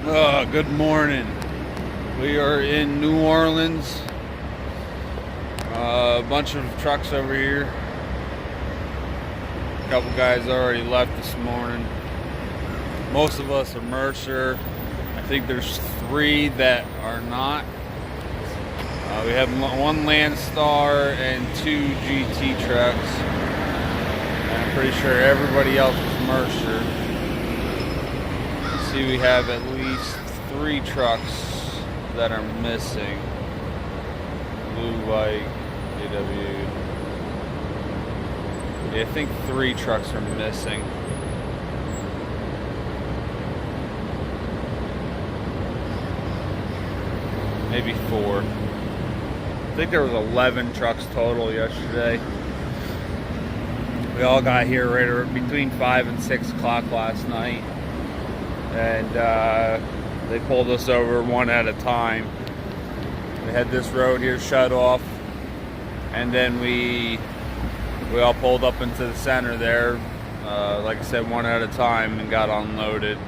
Good morning. We are in New Orleans. A bunch of trucks over here. A couple guys already left this morning. Most of us are Mercer. I think there's 3 that are not. We have 1 Landstar and 2 GT trucks. And I'm pretty sure everybody else is Mercer. See, we have at least 3 trucks that are missing. Blue, white, AW. Yeah, I think 3 trucks are missing. Maybe 4. I think there was 11 trucks total yesterday. We all got here right between 5 and 6 o'clock last night. And they pulled us over one at a time. They had this road here shut off, and then we all pulled up into the center there, like I said, one at a time, and got unloaded.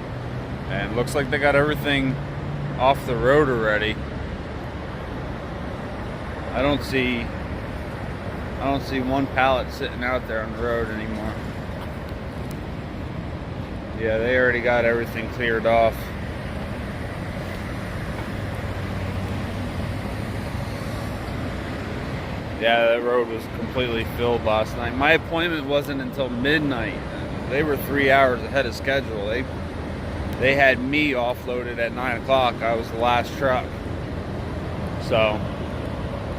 And it looks like they got everything off the road already. I don't see one pallet sitting out there on the road anymore. Yeah, they already got everything cleared off. Yeah, that road was completely filled last night. My appointment wasn't until midnight. They were 3 hours ahead of schedule. They had me offloaded at 9 o'clock. I was the last truck. So,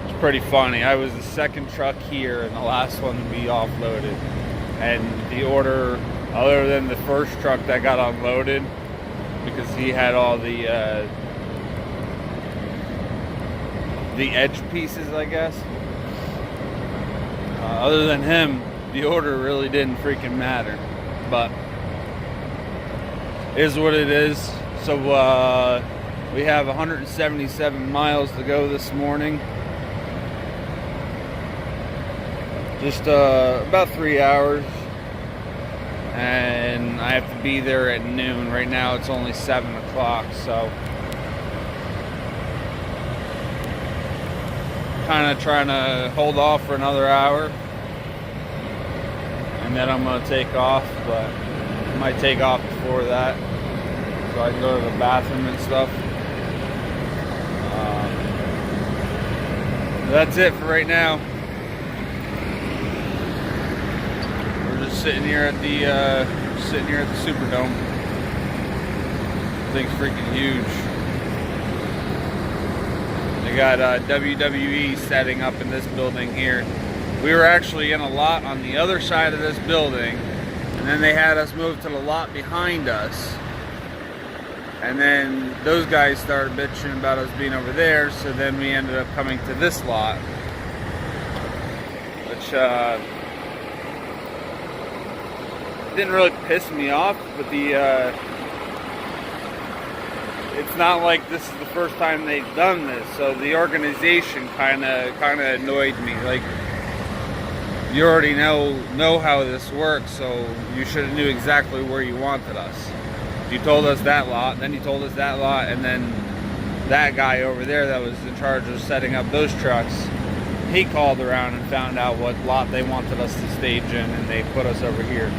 it's pretty funny. I was the second truck here and the last one to be offloaded. And the order, other than the first truck that got unloaded, because he had all the edge pieces, I guess. Other than him, the order really didn't freaking matter. But it is what it is. So we have 177 miles to go this morning. Just about 3 hours. And I have to be there at noon. Right now it's only 7 o'clock, so kind of trying to hold off for another hour, and then I'm going to take off, but I might take off before that so I can go to the bathroom and stuff. That's it for right now. Sitting here at the Superdome. Thing's freaking huge. They got WWE setting up in this building here. We were actually in a lot on the other side of this building, and then they had us move to the lot behind us. And then those guys started bitching about us being over there, so then we ended up coming to this lot, which didn't really piss me off, but it's not like this is the first time they've done this, so the organization kind of annoyed me. Like, you already know how this works, so you should have knew exactly where you wanted us. You told us that lot, then you told us that lot, and then that guy over there that was in charge of setting up those trucks, he called around and found out what lot they wanted us to stage in, and they put us over here.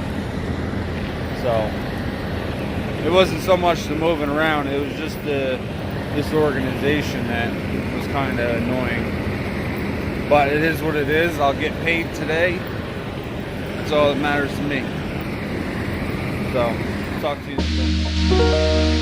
So it wasn't so much the moving around, it was just this organization that was kind of annoying. But it is what it is. I'll get paid today. That's all that matters to me. So, talk to you soon.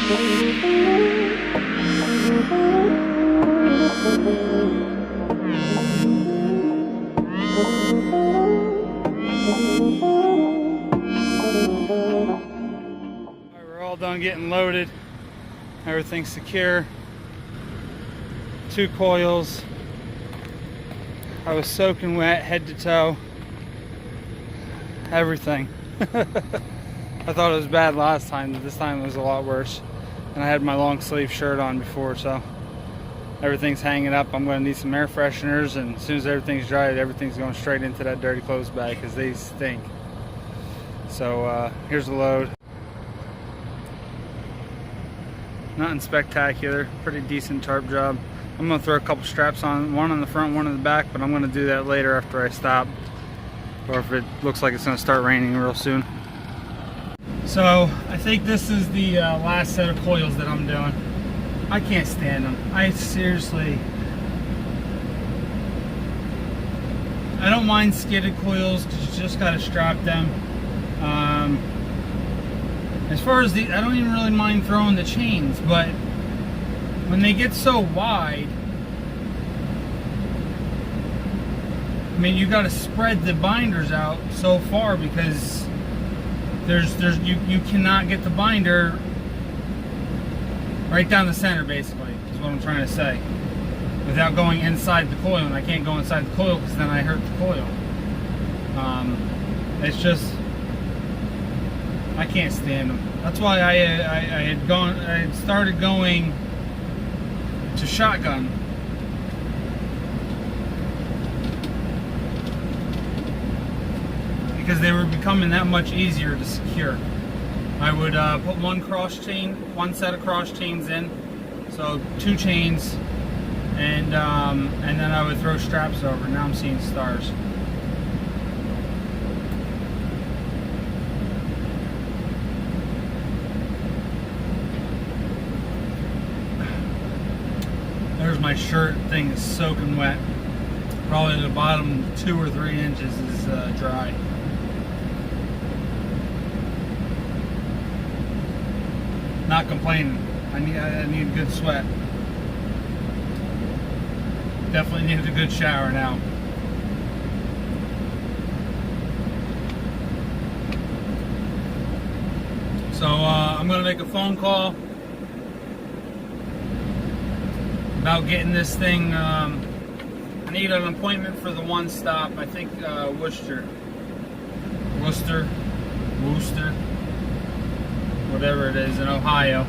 We're all done getting loaded. Everything's secure. 2 coils. I was soaking wet head to toe. Everything. I thought it was bad last time, but this time it was a lot worse. And I had my long sleeve shirt on before, so everything's hanging up. I'm going to need some air fresheners, and as soon as everything's dried, everything's going straight into that dirty clothes bag because they stink. So here's the load. Nothing spectacular, pretty decent tarp job. I'm going to throw a couple straps on, one on the front, one on the back, but I'm going to do that later after I stop, or if it looks like it's going to start raining real soon. So I think this is the last set of coils that I'm doing. I can't stand them. I seriously, I don't mind skidded coils because you just got to strap them. As far as I don't even really mind throwing the chains, but when they get so wide, I mean, you got to spread the binders out so far because you cannot get the binder right down the center, basically, is what I'm trying to say, without going inside the coil. And I can't go inside the coil because then I hurt the coil. It's just, I can't stand them. That's why I had started going to shotgun. Because they were becoming that much easier to secure. I would put one set of cross chains in, so 2 chains, and then I would throw straps over. Now I'm seeing stars. There's my shirt. Thing is soaking wet. Probably the bottom 2 or 3 inches is dry. Not complaining. I need a good sweat. Definitely needed a good shower now. So I'm gonna make a phone call about getting this thing. I need an appointment for the one stop. I think Worcester, whatever it is, in Ohio.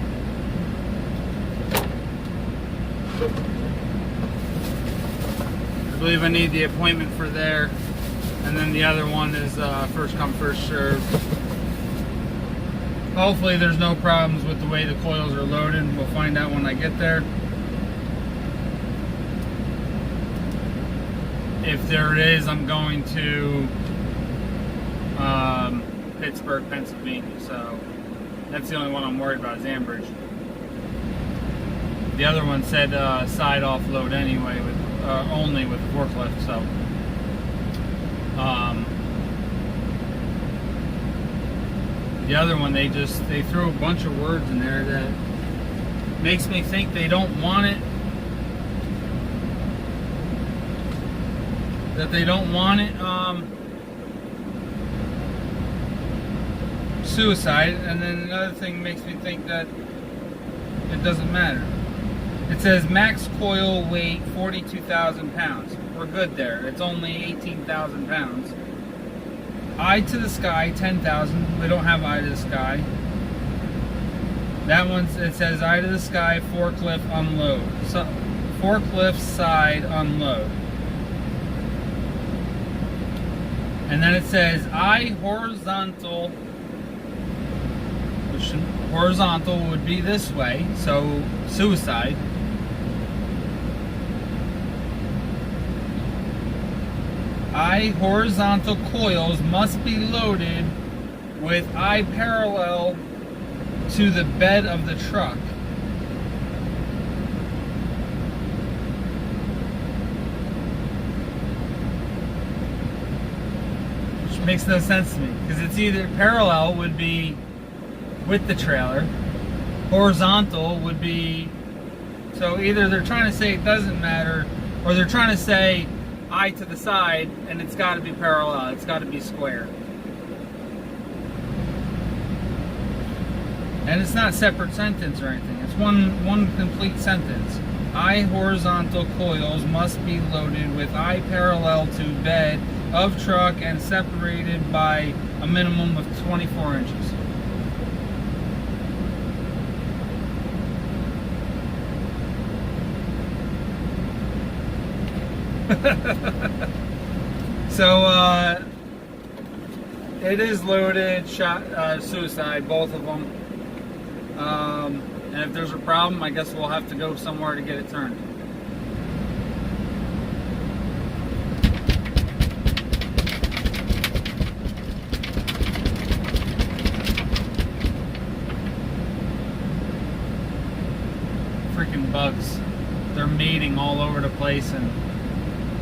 I believe I need the appointment for there, and then the other one is first come, first serve. Hopefully there's no problems with the way the coils are loaded. We'll find out when I get there. If there is, I'm going to Pittsburgh, Pennsylvania. So that's the only one I'm worried about, is Ambridge. The other one said side offload anyway, with only with forklift. So the other one, they threw a bunch of words in there that makes me think they don't want it. Suicide, and then another thing makes me think that it doesn't matter. It says max coil weight 42,000 pounds. We're good there. It's only 18,000 pounds. Eye to the sky 10,000. We don't have eye to the sky. That one, it says eye to the sky, forklift unload. So forklift side unload. And then it says eye horizontal, which horizontal would be this way, so suicide. Eye horizontal coils must be loaded with eye parallel to the bed of the truck. Makes no sense to me, because it's either parallel would be with the trailer, Horizontal would be, so either they're trying to say it doesn't matter, or they're trying to say eye to the side, and it's got to be parallel, it's got to be square. And it's not a separate sentence or anything, it's one complete sentence. Eye horizontal coils must be loaded with eye parallel to bed of truck and separated by a minimum of 24 inches. So it is loaded, shot, suicide, both of them. And if there's a problem, I guess we'll have to go somewhere to get it turned. Freaking bugs. They're mating all over the place, and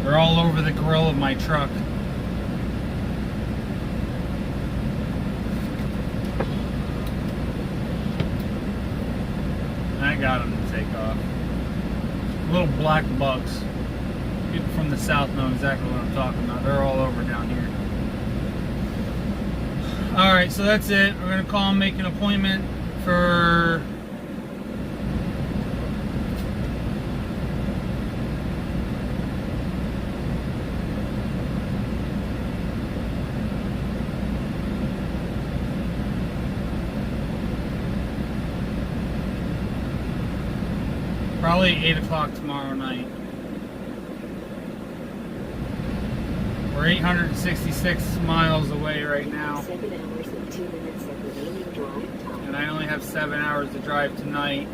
they're all over the grill of my truck. I got them to take off. Little black bugs. People from the south know exactly what I'm talking about. They're all over down here. Alright, so that's it. We're going to call and make an appointment for probably 8 o'clock tomorrow night. We're 866 miles away right now. 7 hours and 2 minutes of remaining drive time. And I only have 7 hours to drive tonight.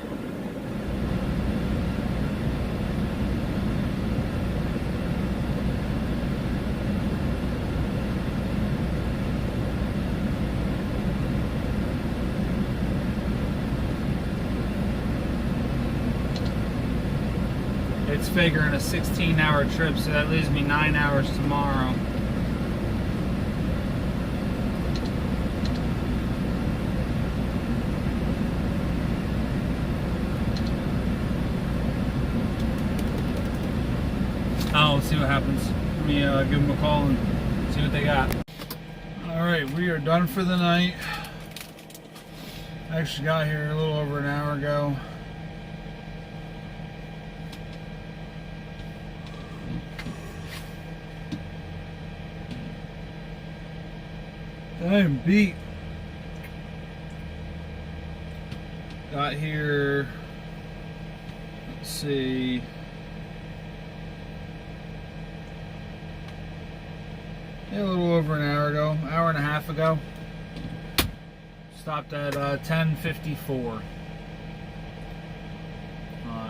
It's figuring a 16-hour trip, so that leaves me 9 hours tomorrow. I'll see what happens. Let me give them a call and see what they got. Alright, we are done for the night. I actually got here a little over an hour ago. I am beat. Got here, let's see, a little over an hour ago, hour and a half ago. Stopped at 10:54.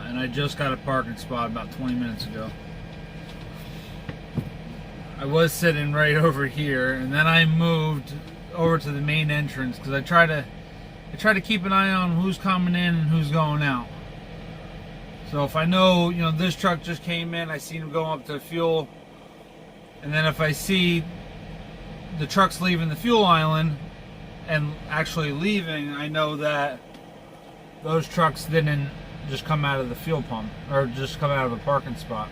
And I just got a parking spot about 20 minutes ago. I was sitting right over here, and then I moved over to the main entrance because I try to keep an eye on who's coming in and who's going out. So if I know, you know, this truck just came in, I see him going up to fuel, and then if I see the trucks leaving the fuel island and actually leaving, I know that those trucks didn't just come out of the fuel pump or just come out of a parking spot.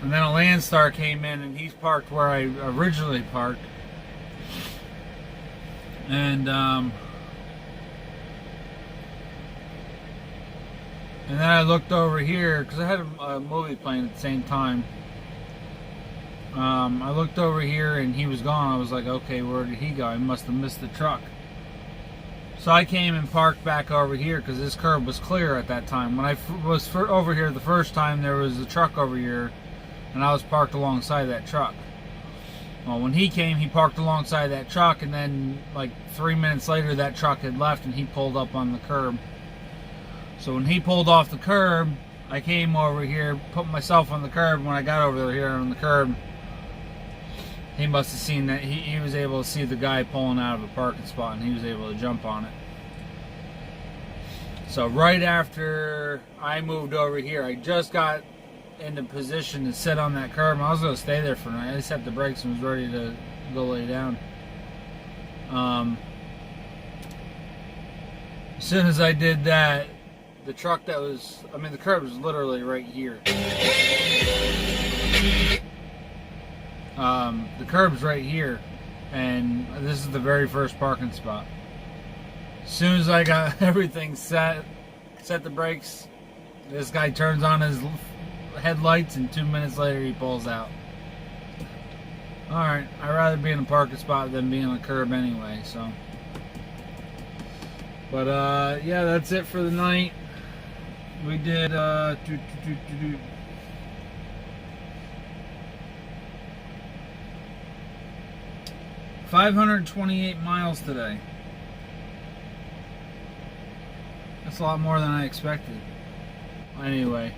And then a Landstar came in, and he's parked where I originally parked. And then I looked over here because I had a movie playing at the same time. I looked over here and he was gone. I was like, okay, where did he go? I must have missed the truck. So I came and parked back over here because this curb was clear at that time. When I was over here the first time, there was a truck over here, and I was parked alongside that truck. Well, when he came, he parked alongside that truck, and then like 3 minutes later, that truck had left, and he pulled up on the curb. So when he pulled off the curb, I came over here, put myself on the curb. When I got over here on the curb, he must have seen that. He was able to see the guy pulling out of a parking spot, and he was able to jump on it. So right after I moved over here, I just got into position to sit on that curb. I was going to stay there for a night. I set the brakes and was ready to go lay down. As soon as I did that, the truck that was, I mean, the curb was literally right here. The curb's right here, and this is the very first parking spot. As soon as I got everything set the brakes, this guy turns on his headlights, and 2 minutes later he pulls out. Alright, I'd rather be in a parking spot than be on a curb anyway, so. But yeah, that's it for the night. We did 528 miles today. That's a lot more than I expected. Anyway,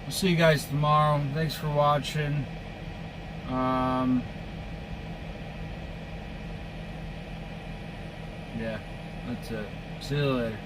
we'll see you guys tomorrow. Thanks for watching. Yeah, that's it. See you later.